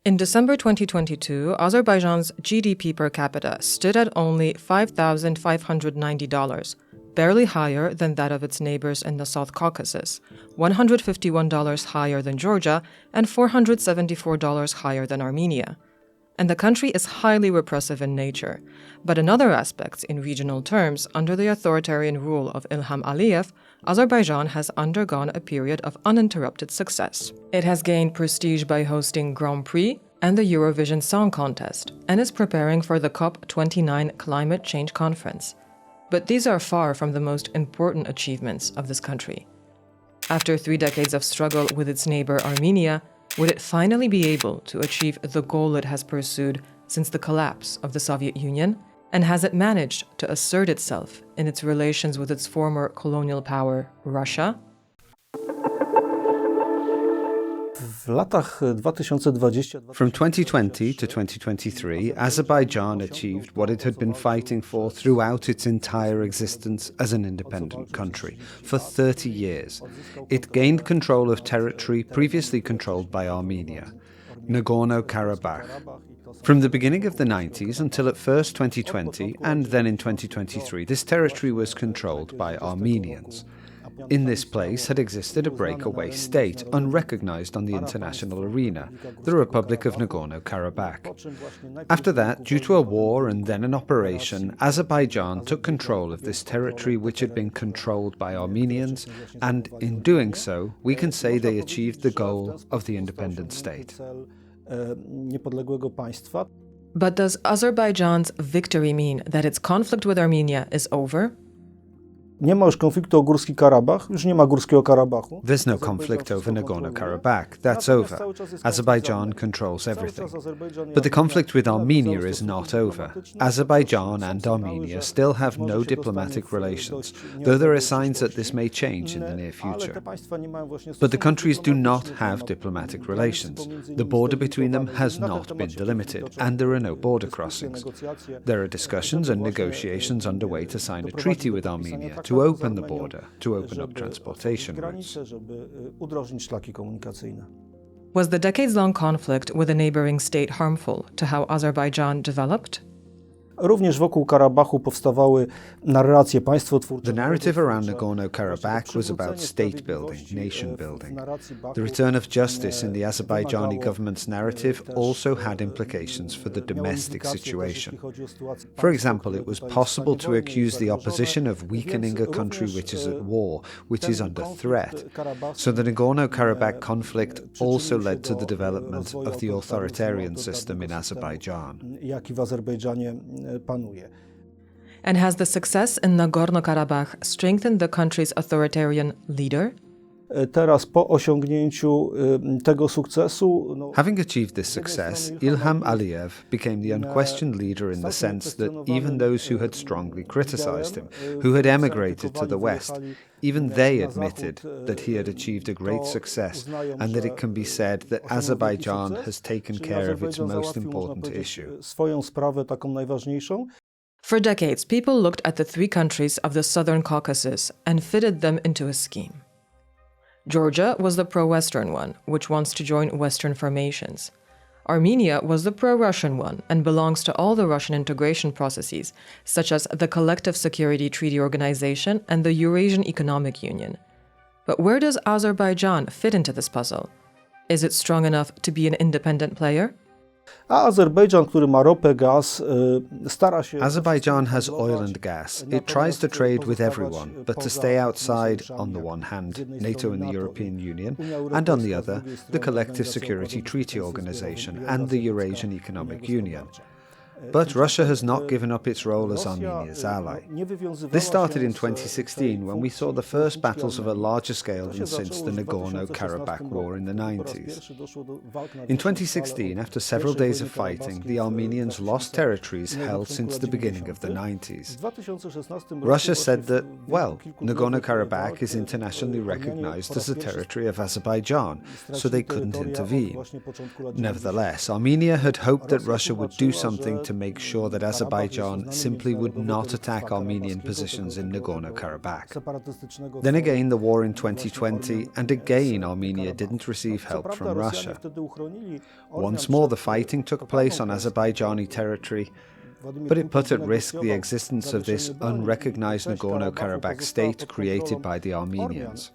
In December 2022, Azerbaijan's GDP per capita stood at only $5,590, barely higher than that of its neighbors in the South Caucasus, $151 higher than Georgia, and $474 higher than Armenia. And the country is highly repressive in nature. But in other aspects, in regional terms, under the authoritarian rule of Ilham Aliyev, Azerbaijan has undergone a period of uninterrupted success. It has gained prestige by hosting Grand Prix and the Eurovision Song Contest, and is preparing for the COP29 climate change conference. But these are far from the most important achievements of this country. After 3 decades of struggle with its neighbor Armenia, would it finally be able to achieve the goal it has pursued since the collapse of the Soviet Union? And has it managed to assert itself in its relations with its former colonial power, Russia? From 2020 to 2023, Azerbaijan achieved what it had been fighting for throughout its entire existence as an independent country. For 30 years, it gained control of territory previously controlled by Armenia, Nagorno-Karabakh. From the beginning of the 90s until at first 2020 and then in 2023, this territory was controlled by Armenians. In this place had existed a breakaway state, unrecognized on the international arena, the Republic of Nagorno-Karabakh. After that, due to a war and then an operation, Azerbaijan took control of this territory which had been controlled by Armenians, and in doing so, we can say they achieved the goal of the independent state. But does Azerbaijan's victory mean that its conflict with Armenia is over? Nie ma już konfliktu o Górski Karabach, już nie ma Górskiego Karabachu. There's no conflict over Nagorno-Karabakh. That's over. Azerbaijan controls everything. But the conflict with Armenia is not over. Azerbaijan and Armenia still have no diplomatic relations, though there are signs that this may change in the near future. But the countries do not have diplomatic relations. The border between them has not been delimited, and there are no border crossings. There are discussions and negotiations underway to sign a treaty with Armenia to open the border, to open up transportation routes. Was the decades-long conflict with a neighboring state harmful to how Azerbaijan developed? Również wokół Karabachu powstawały narracje państwotwórcze. The narrative around Nagorno-Karabakh was about state building, nation building. The return of justice in the Azerbaijani government's narrative also had implications for the domestic situation. For example, it was possible to accuse the opposition of weakening a country which is at war, which is under threat. So the Nagorno-Karabakh conflict also led to the development of the authoritarian system in Azerbaijan. And has the success in Nagorno-Karabakh strengthened the country's authoritarian leader? Teraz po osiągnięciu tego sukcesu, Having achieved this success, Ilham Aliyev became the unquestioned leader in the sense that even those who had strongly criticized him, who had emigrated to the West, even they admitted that he had achieved a great success and that it can be said that Azerbaijan has taken care of its most important issue. For decades, people looked at the 3 countries of the Southern Caucasus and fitted them into a scheme. Georgia was the pro-Western one, which wants to join Western formations. Armenia was the pro-Russian one and belongs to all the Russian integration processes, such as the Collective Security Treaty Organization and the Eurasian Economic Union. But where does Azerbaijan fit into this puzzle? Is it strong enough to be an independent player? Azerbaijan, który ma ropę, gaz, stara się... Azerbaijan has oil and gas. It tries to trade with everyone, but to stay outside, on the one hand, NATO and the European Union, and on the other, the Collective Security Treaty Organization and the Eurasian Economic Union. But Russia has not given up its role as Armenia's ally. This started in 2016 when we saw the first battles of a larger scale than since the Nagorno-Karabakh war in the 90s. In 2016, after several days of fighting, the Armenians lost territories held since the beginning of the 90s. Russia said that, well, Nagorno-Karabakh is internationally recognized as a territory of Azerbaijan, so they couldn't intervene. Nevertheless, Armenia had hoped that Russia would do something to make sure that Azerbaijan simply would not attack Armenian positions in Nagorno-Karabakh. Then again, the war in 2020, and again Armenia didn't receive help from Russia. Once more, the fighting took place on Azerbaijani territory, but it put at risk the existence of this unrecognized Nagorno-Karabakh state created by the Armenians.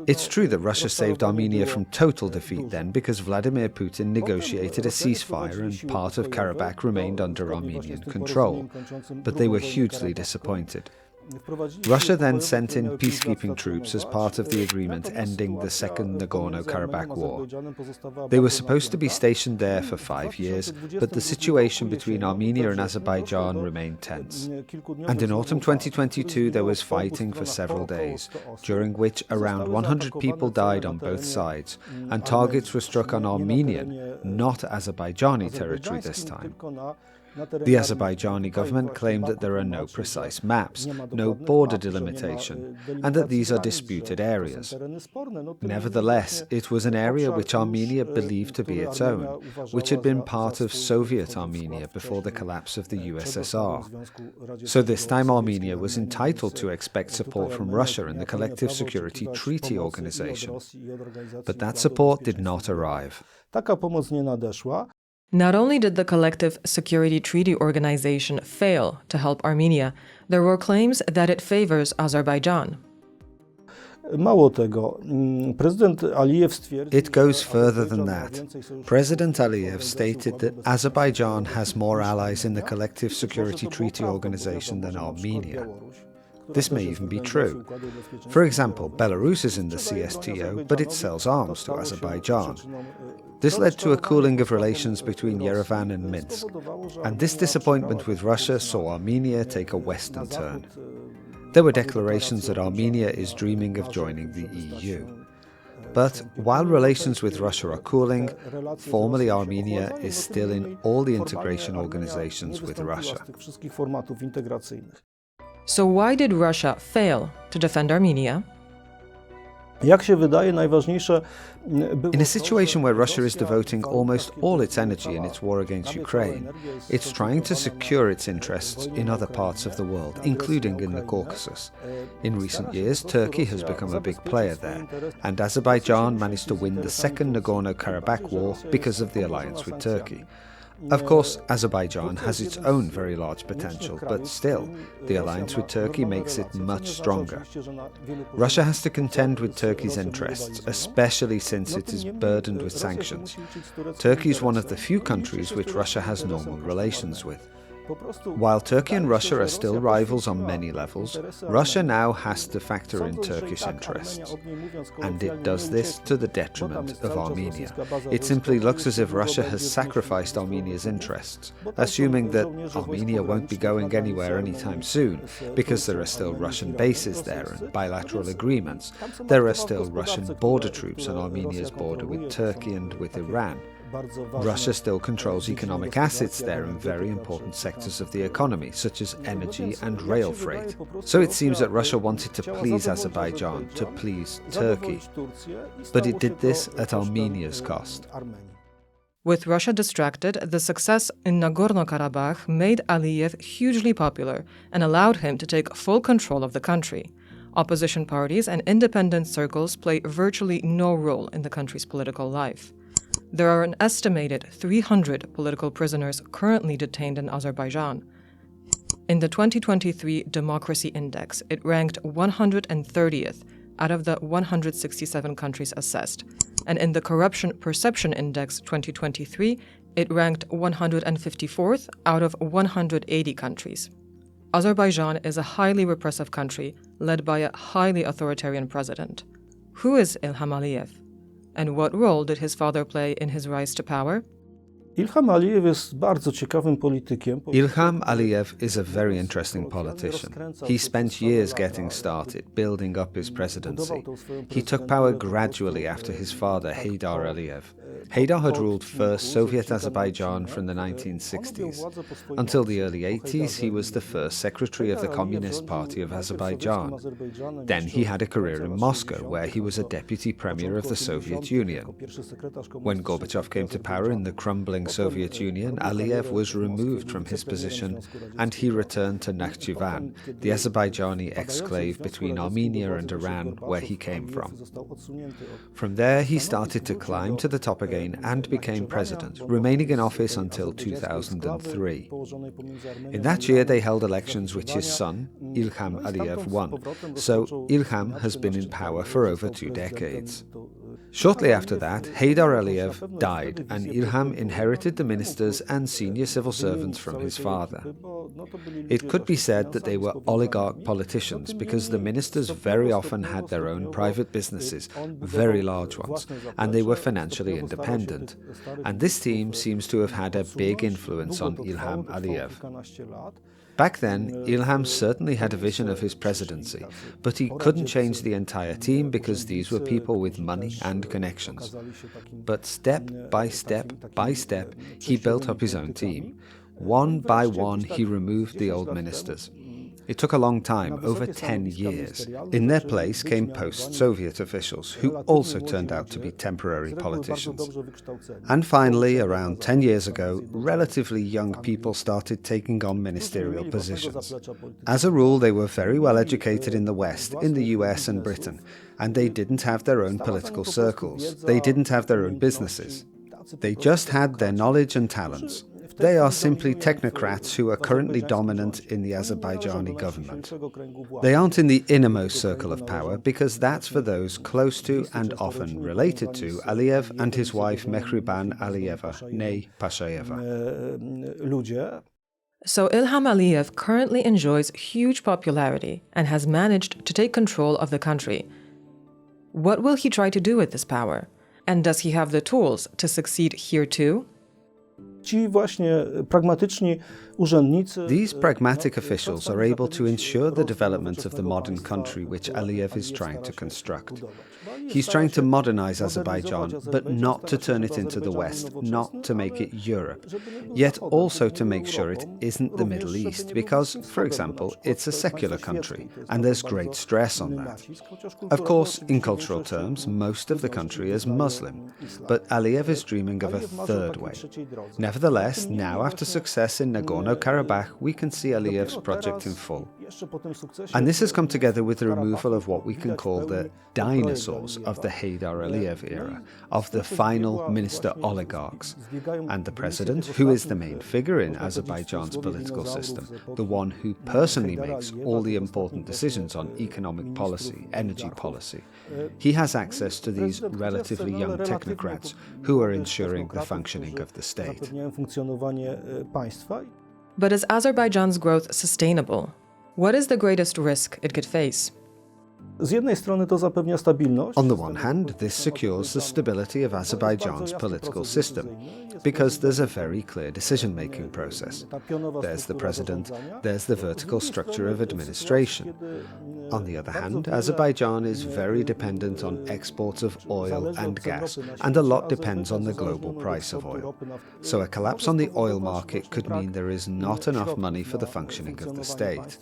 It's true that Russia saved Armenia from total defeat then, because Vladimir Putin negotiated a ceasefire and part of Karabakh remained under Armenian control, but they were hugely disappointed. Russia then sent in peacekeeping troops as part of the agreement ending the Second Nagorno-Karabakh War. They were supposed to be stationed there for 5 years, but the situation between Armenia and Azerbaijan remained tense. And in autumn 2022 there was fighting for several days, during which around 100 people died on both sides, and targets were struck on Armenian, not Azerbaijani territory this time. The Azerbaijani government claimed that there are no precise maps, no border delimitation, and that these are disputed areas. Nevertheless, it was an area which Armenia believed to be its own, which had been part of Soviet Armenia before the collapse of the USSR. So this time Armenia was entitled to expect support from Russia in the Collective Security Treaty Organization. But that support did not arrive. Not only did the Collective Security Treaty Organization fail to help Armenia, there were claims that it favors Azerbaijan. It goes further than that. President Aliyev stated that Azerbaijan has more allies in the Collective Security Treaty Organization than Armenia. This may even be true. For example, Belarus is in the CSTO, but it sells arms to Azerbaijan. This led to a cooling of relations between Yerevan and Minsk, and this disappointment with Russia saw Armenia take a Western turn. There were declarations that Armenia is dreaming of joining the EU. But while relations with Russia are cooling, formally Armenia is still in all the integration organizations with Russia. So why did Russia fail to defend Armenia? In a situation where Russia is devoting almost all its energy in its war against Ukraine, it's trying to secure its interests in other parts of the world, including in the Caucasus. In recent years, Turkey has become a big player there, and Azerbaijan managed to win the Second Nagorno-Karabakh War because of the alliance with Turkey. Of course, Azerbaijan has its own very large potential, but still, the alliance with Turkey makes it much stronger. Russia has to contend with Turkey's interests, especially since it is burdened with sanctions. Turkey is one of the few countries which Russia has normal relations with. While Turkey and Russia are still rivals on many levels, Russia now has to factor in Turkish interests. And it does this to the detriment of Armenia. It simply looks as if Russia has sacrificed Armenia's interests, assuming that Armenia won't be going anywhere anytime soon, because there are still Russian bases there and bilateral agreements. There are still Russian border troops on Armenia's border with Turkey and with Iran. Russia still controls economic assets there in very important sectors of the economy, such as energy and rail freight. So it seems that Russia wanted to please Azerbaijan, to please Turkey. But it did this at Armenia's cost. With Russia distracted, the success in Nagorno-Karabakh made Aliyev hugely popular and allowed him to take full control of the country. Opposition parties and independent circles play virtually no role in the country's political life. There are an estimated 300 political prisoners currently detained in Azerbaijan. In the 2023 Democracy Index, it ranked 130th out of the 167 countries assessed, and in the Corruption Perception Index 2023, it ranked 154th out of 180 countries. Azerbaijan is a highly repressive country led by a highly authoritarian president. Who is Ilham Aliyev? And what role did his father play in his rise to power? Ilham Aliyev jest bardzo ciekawym politykiem. Ilham Aliyev is a very interesting politician. He spent years getting started, building up his presidency. He took power gradually after his father, Heydar Aliyev. Heydar had ruled first Soviet Azerbaijan from the 1960s. Until the early 80s, he was the first secretary of the Communist Party of Azerbaijan. Then he had a career in Moscow, where he was a deputy premier of the Soviet Union. When Gorbachev came to power in the crumbling falling Soviet Union, Aliyev was removed from his position and he returned to Nakhchivan, the Azerbaijani exclave between Armenia and Iran, where he came from. From there, he started to climb to the top again and became president, remaining in office until 2003. In that year, they held elections which his son, Ilham Aliyev, won, so Ilham has been in power for over 2 decades. Shortly after that, Heydar Aliyev died and Ilham inherited the ministers and senior civil servants from his father. It could be said that they were oligarch politicians because the ministers very often had their own private businesses, very large ones, and they were financially independent. And this team seems to have had a big influence on Ilham Aliyev. Back then, Ilham certainly had a vision of his presidency, but he couldn't change the entire team because these were people with money and connections. But step by step by step, he built up his own team. One by one, he removed the old ministers. It took a long time, over 10 years. In their place came post-Soviet officials, who also turned out to be temporary politicians. And finally, around 10 years ago, relatively young people started taking on ministerial positions. As a rule, they were very well educated in the West, in the US and Britain, and they didn't have their own political circles. They didn't have their own businesses. They just had their knowledge and talents. They are simply technocrats who are currently dominant in the Azerbaijani government. They aren't in the innermost circle of power because that's for those close to and often related to Aliyev and his wife Mehriban Aliyeva, née Pashayeva. So Ilham Aliyev currently enjoys huge popularity and has managed to take control of the country. What will he try to do with this power? And does he have the tools to succeed here too? These pragmatic officials are able to ensure the development of the modern country which Aliyev is trying to construct. He's trying to modernize Azerbaijan, but not to turn it into the West, not to make it Europe, yet also to make sure it isn't the Middle East, because, for example, it's a secular country, and there's great stress on that. Of course, in cultural terms, most of the country is Muslim, but Aliyev is dreaming of a third way. Nevertheless, now after success in Nagorno-Karabakh, we can see Aliyev's project in full. And this has come together with the removal of what we can call the dinosaurs of the Heydar Aliyev era, of the final minister oligarchs, and the president, who is the main figure in Azerbaijan's political system, the one who personally makes all the important decisions on economic policy, energy policy. He has access to these relatively young technocrats who are ensuring the functioning of the state. But is Azerbaijan's growth sustainable? What is the greatest risk it could face? On the one hand, this secures the stability of Azerbaijan's political system, because there's a very clear decision-making process. There's the president, there's the vertical structure of administration. On the other hand, Azerbaijan is very dependent on exports of oil and gas, and a lot depends on the global price of oil. So a collapse on the oil market could mean there is not enough money for the functioning of the state.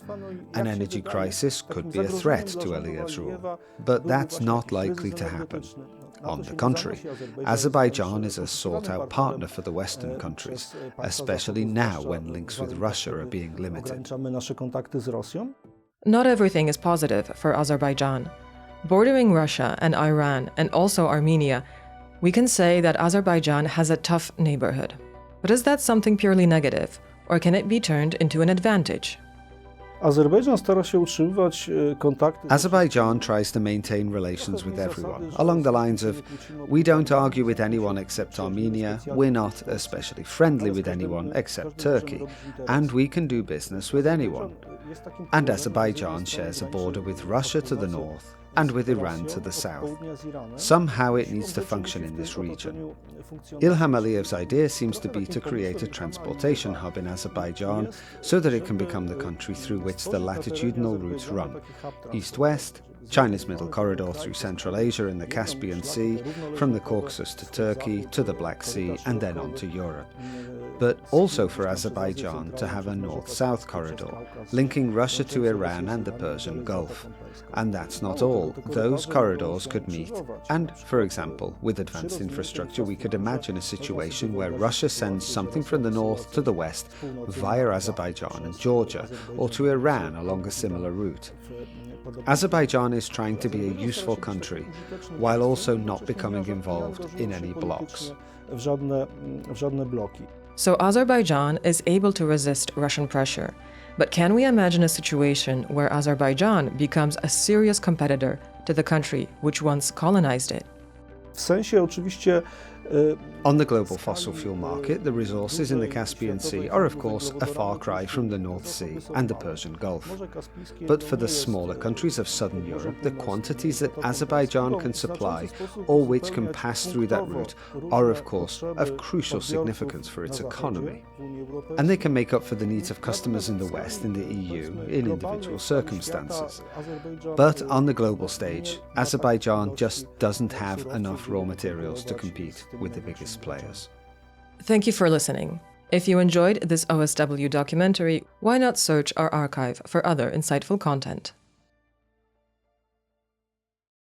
An energy crisis could be a threat to Aliyev's rule, but that's not likely to happen. On the contrary, Azerbaijan is a sought-out partner for the Western countries, especially now when links with Russia are being limited. Not everything is positive for Azerbaijan. Bordering Russia and Iran and also Armenia, we can say that Azerbaijan has a tough neighborhood. But is that something purely negative, or can it be turned into an advantage? Azerbaijan tries to maintain relations with everyone, along the lines of, we don't argue with anyone except Armenia, we're not especially friendly with anyone except Turkey, and we can do business with anyone. And Azerbaijan shares a border with Russia to the north and with Iran to the south. Somehow it needs to function in this region. Ilham Aliyev's idea seems to be to create a transportation hub in Azerbaijan so that it can become the country through which the latitudinal routes run, east-west China's middle corridor through Central Asia and the Caspian Sea, from the Caucasus to Turkey, to the Black Sea, and then on to Europe. But also for Azerbaijan to have a north-south corridor, linking Russia to Iran and the Persian Gulf. And that's not all. Those corridors could meet, and, for example, with advanced infrastructure, we could imagine a situation where Russia sends something from the north to the west via Azerbaijan and Georgia, or to Iran along a similar route. Azerbaijan is trying to be a useful country, while also not becoming involved in any blocs. So Azerbaijan is able to resist Russian pressure. But can we imagine a situation where Azerbaijan becomes a serious competitor to the country which once colonized it? On the global fossil fuel market, the resources in the Caspian Sea are of course a far cry from the North Sea and the Persian Gulf. But for the smaller countries of southern Europe, the quantities that Azerbaijan can supply, or which can pass through that route, are of course of crucial significance for its economy. And they can make up for the needs of customers in the West, in the EU, in individual circumstances. But on the global stage, Azerbaijan just doesn't have enough raw materials to compete with the biggest players. Thank you for listening. If you enjoyed this OSW documentary, why not search our archive for other insightful content?